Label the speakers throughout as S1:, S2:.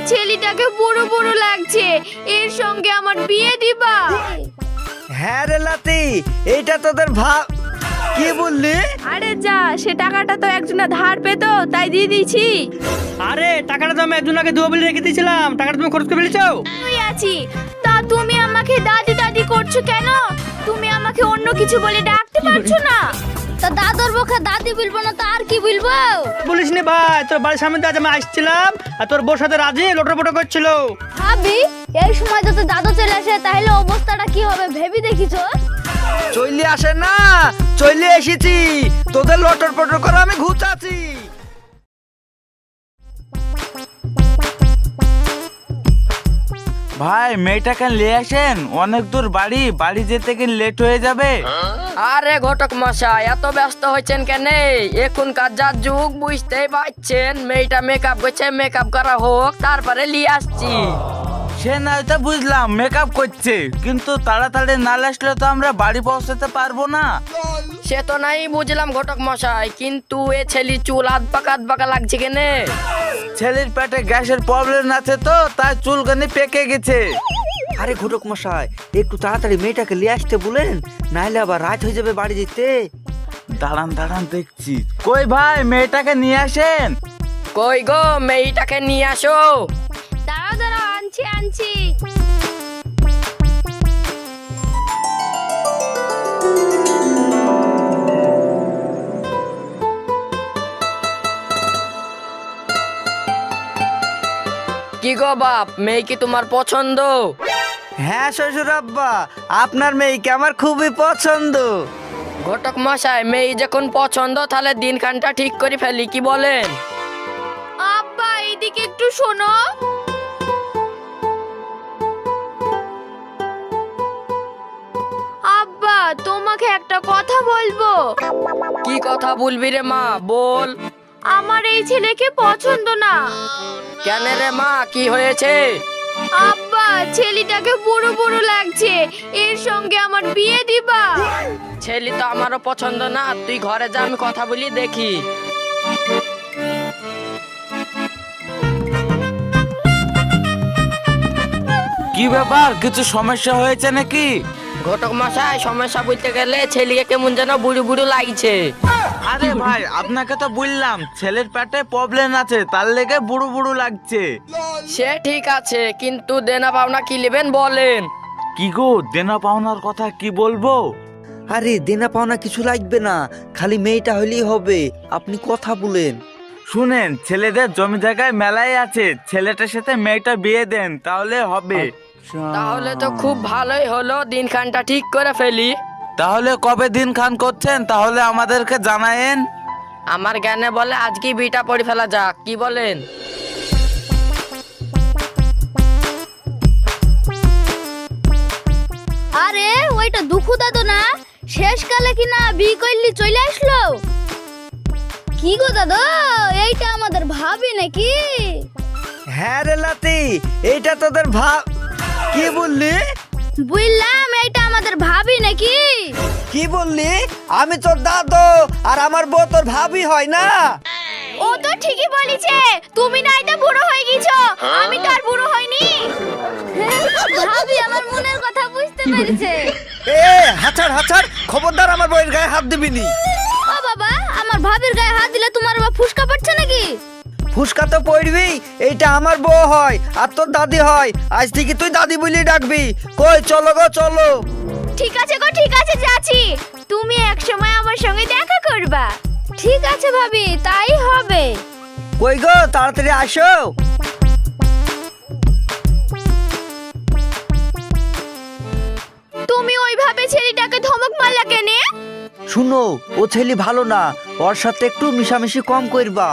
S1: ছেলেটাকে বুড়ো বুড়ো লাগছে, এর সঙ্গে আমার বিয়ে দিবা?
S2: হ্যাঁ রে লাতি, এইটা তোদের ভাব। কি বললি?
S1: আরে যা, সে টাকাটা তো একজনা ধার পেতো তাই দিয়ে দিয়েছি।
S3: আরে টাকাটা তো আমি একজনকে দেবো বলে রেখে দিয়েছিলাম, টাকাটা তুমি খরচ করে ফেলেছো।
S1: তুই আছি তা তুমি আমাকে দাদি দাদি করছো কেন? তুমি আমাকে অন্য কিছু বলে ডাকতে পারছো না? তা দাদুর মুখে দাদি বলবো না তো আর কি বলবো?
S3: বলিস নি ভাই, তোর বাড়ির সামনে দিয়ে আজ আমি আসছিলাম আর তোর বউর সাথে রাজি লোটরপটো করছিল।
S1: ভাবি এই সময় যদি দাদু চলে আসে তাহলে অবস্থাটা কি হবে ভেবে দেখিছো?
S2: চলে আসে না, চলে এসেছি, তোদের লটর পটর করে আমি ঘুচাচ্ছি।
S4: ভাই মেয়েটাকে নিয়ে আসেন, অনেক দূর বাড়ি, বাড়ি যেতে কি লেট হয়ে যাবে।
S5: আরে ঘটক মশাই এত ব্যস্ত হয়েছেন কেন? এখনকার যা যুগ বুঝতেই পারছেন, মেয়েটা মেকআপ করছে, মেকআপ করা হোক তারপরে নিয়ে আসছি।
S4: সে নয়তো বুঝলাম মেকআপ করছে, কিন্তু তাড়াতাড়ি না আসলে তো আমরা বাড়ি পৌঁছাতে পারবো না।
S5: সে তো নাই বুঝলাম ঘটক মশাই, কিন্তু এ ছেলে চুল আধ পাকা লাগছে কেনে?
S4: ছেলের পেটে গ্যাসের প্রবলেম আছে তো তাই চুলকানি পেকে গেছে।
S2: আরে ঘটক মশাই, একটু তাড়াতাড়ি মেয়েটাকে নিয়ে আসতে বলেন, নাইলে আবার রাত হয়ে যাবে বাড়ি যেতে।
S4: দাঁড়ান দাঁড়ান দেখছি। কই ভাই মেয়েটাকে নিয়ে আসেন।
S5: কই গো মেয়েটাকে নিয়ে আসো।
S1: দাঁড়াও দাঁড়াও, আনছি আনছি।
S5: কি গো বাপ, মেয়ে কি তোমার পছন্দ?
S2: হ্যাঁ শ্বশুর আব্বা, আপনার মেয়েকে আমার খুবই পছন্দ।
S5: ঘটক মশাই মেয়ে যখন পছন্দ তাহলে দিনখানটা ঠিক করে ফেলি, কি বলেন?
S1: আব্বা এইদিকে একটু শোনো। আব্বা তোমাকে একটা কথা বলবো।
S5: কি কথা বলবি রে মা, বল।
S1: আমার এই ছেলেকে পছন্দ না।
S5: কেন রে মা, কি হয়েছে?
S1: আব্বা ছেলেটাকে বুড়ো বুড়ো লাগছে, এর সঙ্গে আমার বিয়ে দিবা?
S5: ছেলে তো আমারও পছন্দ না, তুই ঘরে যা, আমি কথা বলি দেখি।
S4: কি ব্যাপার, কিছু সমস্যা হয়েছে নাকি?
S5: ঘটক মশাই সমস্যা বলতে গেলে ছেলেকে কেমন যেন বুড়ো বুড়ো লাগছে।
S4: আরে ভাই আপনাকে তো বললাম ছেলের পেটে প্রবলেম আছে, তার লেগে বুড়ো বুড়ো লাগছে।
S5: সে ঠিক আছে, কিন্তু দেনা পাওনা কি নেবেন বলেন?
S4: কি গো দেনা পাওনার কথা কি বলবো?
S2: আরে দেনা পাওনা কিছু লাগবে না, খালি মেয়েটা হলেই হবে, আপনি কথা বলেন।
S4: শুনেন, ছেলেদের জমি জায়গায় মেলাই আছে, ছেলেটার সাথে মেয়েটা বিয়ে দেন তাহলে হবে।
S5: তাহলে তো খুব ভালোই হলো, দিনখানটা ঠিক করে ফেলি।
S4: তাহলে কবে দিন খান করছেন তাহলে আমাদেরকে জানায়েন।
S5: আমার জ্ঞানে বলে আজকে বিটা পড়ে ফেলা যাক, কি বলেন?
S1: আরে ওইটা দুঃখু দাদু না? শেষকালে কি না বিয়ে করলি চলে আসলো? কি গো দাদু, এইটা আমাদের ভাবি নাকি?
S2: হ্যাঁ রে লাতি, এইটা তোদের ভাব। কি বললি?
S1: বুঝলাম এইটা আমাদের ভাবি নাকি?
S2: কি বললি? আমি তোর দাদু আর আমার বউ তোর ভাবি হয় না?
S1: ও তো ঠিকই বলেছে, তুমি না এটা বুড়ো হয়ে গেছো, আমি তো আর বুড়ো হইনি। ভাবি আমার মনের কথা বুঝতে পেরেছে।
S2: এ হাছাড় হাছাড়, খবরদার আমার বউয়ের গায়ে হাত দিবি নি।
S1: ও বাবা, আমার ভাবির গায়ে হাত দিলে তোমার বাবা ফুসকা পড়ছে নাকি?
S2: ফুসকা তো পড়বি, এইটা আমার বউ হয় আর তোর দাদি হয়, আজ থেকে তুই দাদি বলি ডাকবি। কই চলো গো চলো।
S1: ঠিক আছে গো, ঠিক আছে যাচ্ছি, তুমি এক সময় আমার সঙ্গে দেখা করবা। ঠিক আছে ভাবি, তাই হবে।
S2: কই গো তাড়াতাড়ি আসো।
S1: তুমি ওইভাবে ছেলেটাকে ধমক মারলা কেনে?
S2: শুনো, ও ছেলে ভালো না, ওর সাথে একটু মিশামিশি কম করবা।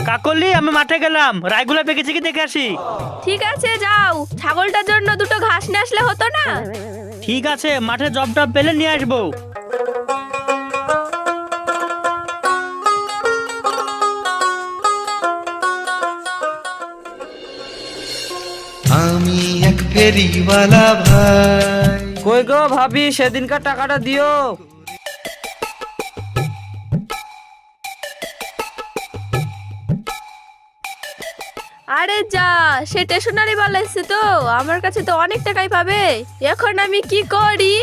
S3: কাকলি আমি মাঠে গেলাম, রায়গুলা পেকেছে কি দেখে আসি।
S1: ঠিক আছে যাও, ছাগলটার জন্য দুটো ঘাস নিয়ে আসলে হতো না?
S3: ঠিক আছে, মাঠে জব টব পেলে নিয়ে আসবো।
S6: আমি এক ফেরিওয়ালা ভাই।
S4: কই গো ভাবি, সেদিনকার টাকাটা দিও।
S6: আরে যা, সে স্টেশনারি বালা এসছে তো আমার কাছে তো অনেক টাকাই পাবে। এখন আমি কি করি?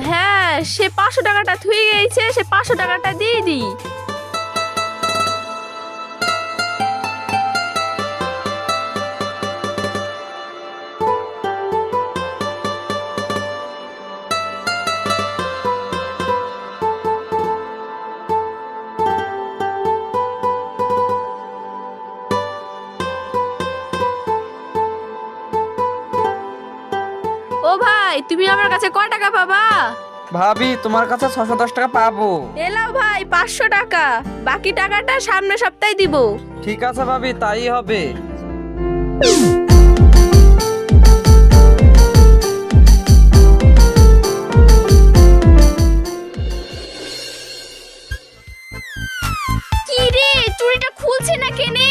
S6: হ্যাঁ, সে 500 টাকাটা থুয়ে গেছে, সে 500 টাকাটা দিয়ে দিই। ও ভাই, তুমি আমার কাছে কয় টাকা পাবা?
S4: ভাবি তোমার কাছে 610 টাকা পাবো।
S6: এলাও ভাই 500 টাকা, বাকি টাকাটা সামনের সপ্তাহে দিব।
S4: ঠিক আছে ভাবি, তাই হবে।
S1: কি রে, চুড়িটা খুলছে না কেনে?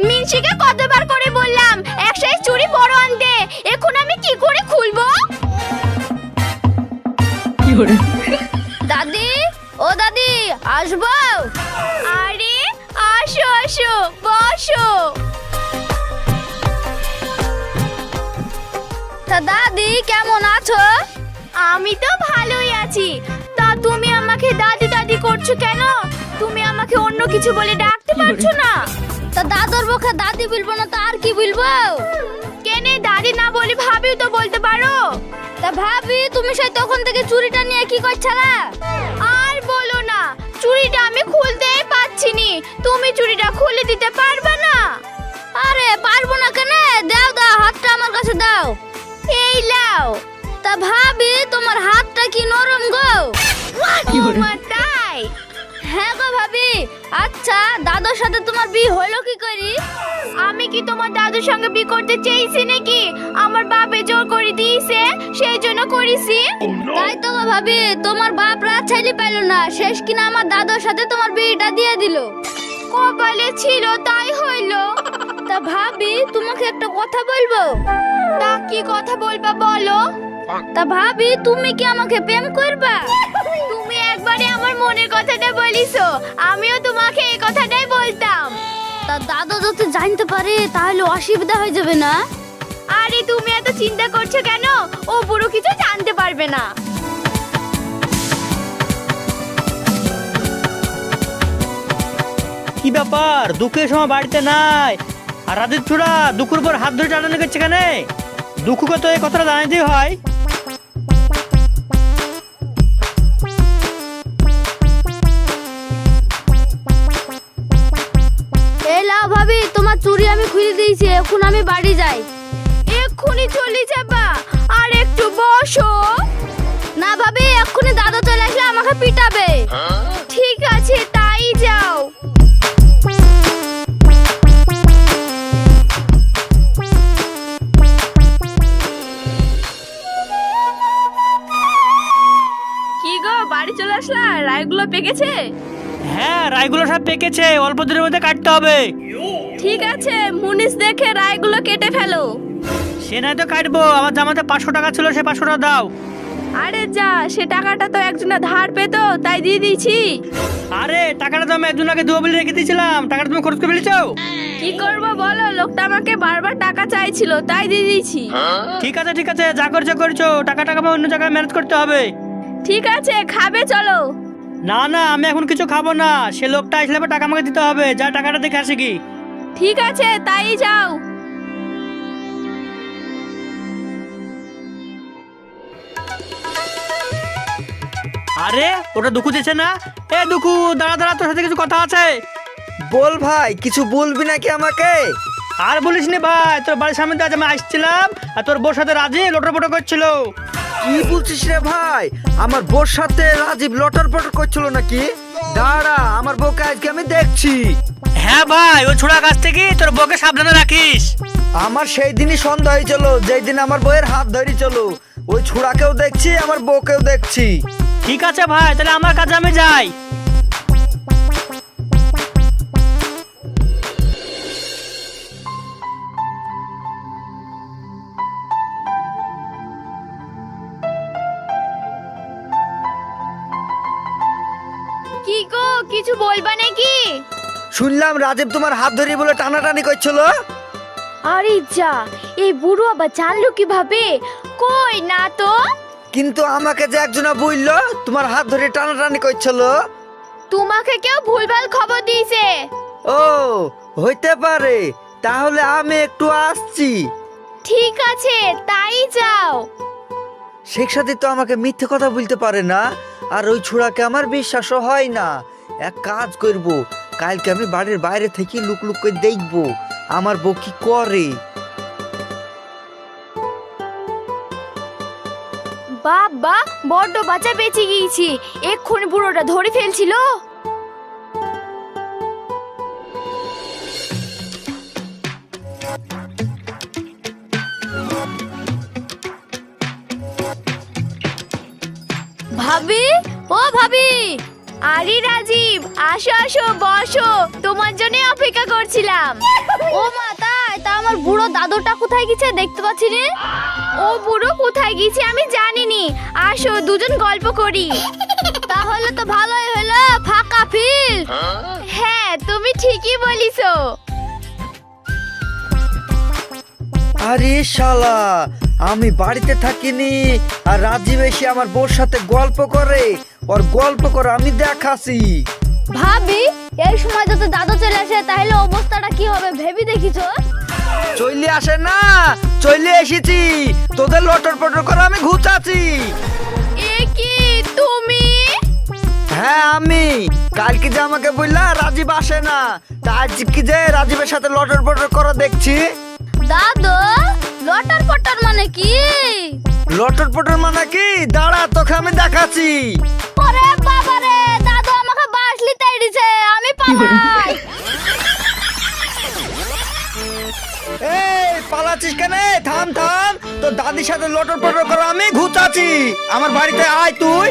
S1: মিনসিকে কতবার করে বললাম এক সাইজ চুড়ি বড় আনতে, এখন আমি কি করে খুলবো? দাদি, ও দাদি, আসবো? আরে আসো আসো, বসো। তা দাদি কেমন আছো? আমি তো ভালোই আছি। তা তুমি আমাকে দাদি দাদি করছো কেন? তুমি আমাকে অন্য কিছু বলে ডাকতে পারছো না? তা দাদুর মুখে দাদি বলবো না তো আর কি বলবো? কেনে দাদি না বলি ভাবিও তো বলতে পারো। তা ভাবি, তুমি সেই তখন থেকে চুড়িটা নিয়ে কি করছালা? আর বলো না, চুড়িটা আমি খুলতেই পারছি নি। তুমি চুড়িটা খুলে দিতে পারবে না? আরে পারবো না কেন? দাও দাও, হাতটা আমার কাছে দাও। এই লাও। তা ভাবি, তোমার হাতটা কি নরম গো? ওমা, তাই? হ্যাঁ গো ভাবি। আচ্ছা, দাদুর সাথে তোমার বিয়ে হলো কি করি? আমি কি তোমার দাদুর সঙ্গে বিয়ে করতে চেয়েছি নাকি? আমার বাপে জোর করে দিয়েছে, সেই জন্য করেছি। তাই তো গো ভাবি, তোমার বাপ রাত ছাইলি পাইল না, শেষ কিনা আমার দাদুর সাথে তোমার বিয়েটা দিয়ে দিল। কপালে ছিল তাই হইলো। তা ভাবি, তোমাকে একটা কথা বলবো। তা কি কথা বলবা বলো? তা ভাবি, তুমি কি আমাকে প্রেম করবা? তুমি একবারে আমার মনের কথাটা বলিছো, আমিও তোমাকে এই কথাটাই বলতাম। তা দাদা যদি জানতে পারে তাহলে অসুবিধা হয়ে যাবে না? আরে তুমি এত চিন্তা করছো কেন? ও পুরো কিছু জানতে পারবে না।
S3: কি ব্যাপার, দুঃখের সময় বাড়িতে নাই আর রাজের ছোড়া দুঃখের উপর হাত ধরে টানানো করছে কেন? দুঃখকে তো এই কথাটা জানাতেই হয়।
S1: এই লাও ভাবি, তোমার চুড়ি আমি খুলে দিয়েছি, এখন আমি বাড়ি যাই। এক্ষুনি চলে যাবা? আর একটু বসো। না ভাবি, এক্ষুনি দাদা চলে আসলে আমাকে পিটাবে। ঠিক আছে, তাই যাও।
S6: কি গো, বাড়ি চলে আসলা? রায়গুলো পেকেছে?
S3: হ্যাঁ, রায়গুলো সব পেকেছে, অল্প দিনের মধ্যে কাটতে হবে।
S6: ঠিক আছে, মুনিশ দেখে রায়গুলো কেটে ফেলো।
S3: সে নাই তো কাটবো, আমার জামাতে 500 টাকা ছিল, সে 500 টাকা দাও।
S6: আরে যা, সে টাকাটা তো একজনা ধার পেতো, তাই দিয়ে দিয়েছি।
S3: আরে টাকাটা তো আমি একজনকে দেবো বলে রেখে দিয়েছিলাম, টাকাটা তুমি খরচ করে ফেলেছো।
S6: কি করবো বলো, লোকটা আমাকে বারবার টাকা চাইছিল, তাই দিয়ে দিয়েছি।
S3: ঠিক আছে ঠিক আছে, যা করছো করছো, টাকা টাকা অন্য জায়গায় ম্যানেজ করতে হবে।
S6: ঠিক আছে, খাবে চলো।
S3: না না, আমি এখন কিছু খাবো না, সে লোকটা আসলে আবার টাকা আমাকে দিতে হবে, যা টাকাটা দেখে আসি কি।
S6: ঠিক আছে, তাই যাও।
S3: আরে ওটা দুঃখু দিচ্ছে না? এ দুঃখু, দাঁড়া দাঁড়া, তোর সাথে কিছু কথা আছে।
S2: বল ভাই, কিছু বলবি নাকি আমাকে?
S3: আর বলিস নি ভাই, তোর বাড়ির সামনে দিয়ে আজ আমি আসছিলাম আর তোর বউর সাথে রাজি লটর পটর করছিল।
S2: কি বলছিস রে ভাই? আমার বউর সাথে রাজীব লটর পটর করছিল নাকি? দাঁড়া, আমার বউকে আজকে আমি দেখছি।
S3: হ্যাঁ ভাই, ওই ছোড়া কাছ থেকে তোর বউকে সাবধানে রাখিস।
S2: আমার সেই দিনই সন্ধ্যা হয়েছিল, যেই দিন আমার বউয়ের হাত ধরেছিল। ওই ছোড়াকেও দেখছি, আমার বউকেও দেখছি।
S3: ঠিক আছে ভাই, তাহলে আমার কাজে আমি যাই।
S1: কি গো, কিছু বলবা নাকি?
S2: শুনলাম রাজীব তোমার হাত ধরে বলে টানাটানি করছিল।
S1: আরে যা, এই বুড়ো আবার জানলো কিভাবে? কই না তো।
S2: কিন্তু আমাকে যে একজনা বললো তোমার হাত ধরে টানাটানি করছিল।
S1: তোমাকে কেউ ভুলভাল খবর দিয়েছে।
S2: ও হইতে পারে, তাহলে আমি একটু আসছি।
S1: ঠিক আছে, তাই যাও।
S2: শেখ সাথী তো আমাকে মিথ্যে কথা বলতে পারে না, আর ওই ছোড়াকে আমার বিশ্বাসও হয় না। এক কাজ করব, কালকে আমি বাড়ির বাইরে থেকে লুক লুক করে দেখব আমার বউ কি করে।
S1: বাবা, বড্ড বাঁচা বেঁচে গিয়েছি। এক্ষুনি বুড়োটা ধরে ফেলছিল। ভাবি, ও ভাবি। আরে রাজীব, আসো আসো বসো, তোমার জন্য অপেক্ষা করছিলাম। ও মা, তাই তা আমার বুড়ো দাদুটা কোথায় গেছে দেখতে পাচ্ছি রে। ও বুড়ো কোথায় গেছে আমি জানিনি, আসো দুজন গল্প করি। তাহলে তো ভালোই হলো, ফাঁকা ফিল্ড। হ্যাঁ, তুমি ঠিকই বলিছো।
S2: আরে শালা, আমি বাড়িতে থাকিনি আর রাজীব এসে আমার বউর সাথে গল্প করে, ওর গল্প করে আমি দেখাছি।
S1: ভাবি, এই সময় যদি দাদু চলে আসে তাহলে অবস্থাটা কি হবে ভেবে দেখিছো?
S2: চলে আসে না, চলে এসেছি, তোদের লটর পটর করে আমি ঘুচাচ্ছি।
S1: এ কি তুমি?
S2: হ্যাঁ আমি। কালকে যে আমাকে বললা রাজীব আসে না, তা আজকে যে রাজীবের সাথে লটর পটর করা দেখছি।
S1: দাদু, লটার পটার মানে কি?
S2: লটর পটর মানে কি? দাঁড়া, তোকে আমি দেখাচ্ছি।
S1: ওরে বাবা রে, দাদু আমাকে বাসলি তাই দিছে, আমি পালাই।
S2: এই পালাচ্ছিস কেন? থাম থাম, তোর দাদির সাথে লটর পটর করে আমি ঘুচাচ্ছি। আমার বাড়িতে আয় তুই।